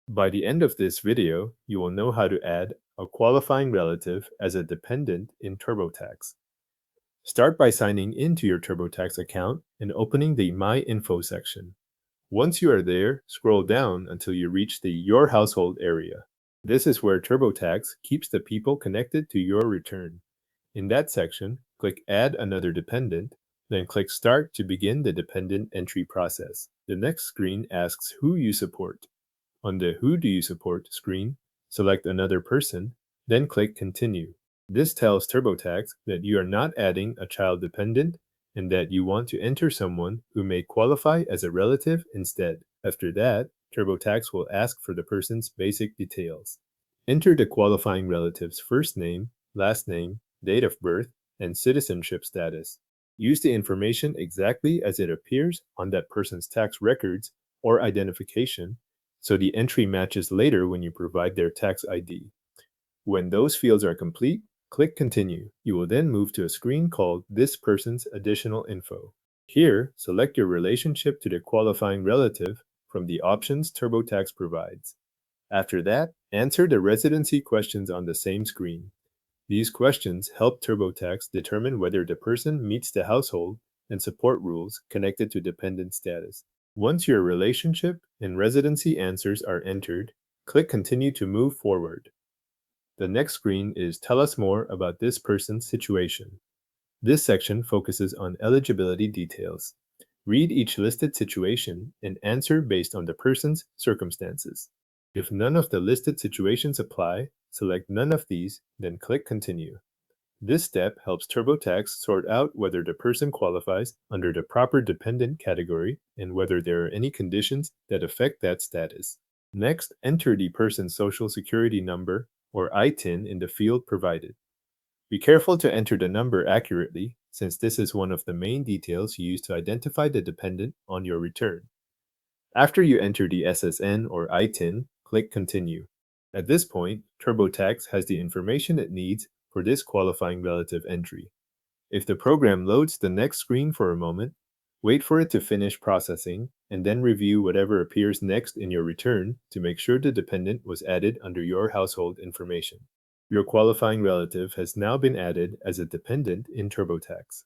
By the end of this video, you will know how to add a qualifying relative as a dependent in TurboTax. Start by signing into your TurboTax account and opening the My Info section. Once you are there, scroll down until you reach the Your Household area. This is where TurboTax keeps the people connected to your return. In that section, click Add Another Dependent, then click Start to begin the dependent entry process. The next screen asks who you support. On the Who Do You Support screen, select another person, then click Continue. This tells TurboTax that you are not adding a child dependent and that you want to enter someone who may qualify as a relative instead. After that, TurboTax will ask for the person's basic details. Enter the qualifying relative's first name, last name, date of birth, and citizenship status. Use the information exactly as it appears on that person's tax records or identification, so the entry matches later when you provide their tax ID. When those fields are complete, click Continue. You will then move to a screen called This Person's Additional Info. Here, select your relationship to the qualifying relative from the options TurboTax provides. After that, answer the residency questions on the same screen. These questions help TurboTax determine whether the person meets the household and support rules connected to dependent status. Once your relationship and residency answers are entered, click Continue to move forward. The next screen is Tell us more about this person's situation. This section focuses on eligibility details. Read each listed situation and answer based on the person's circumstances. If none of the listed situations apply, select none of these, then click Continue. This step helps TurboTax sort out whether the person qualifies under the proper dependent category and whether there are any conditions that affect that status. Next, enter the person's Social Security number, or ITIN, in the field provided. Be careful to enter the number accurately, since this is one of the main details used to identify the dependent on your return. After you enter the SSN or ITIN, click Continue. At this point, TurboTax has the information it needs for this qualifying relative entry. If the program loads the next screen for a moment, wait for it to finish processing and then review whatever appears next in your return to make sure the dependent was added under your household information. Your qualifying relative has now been added as a dependent in TurboTax.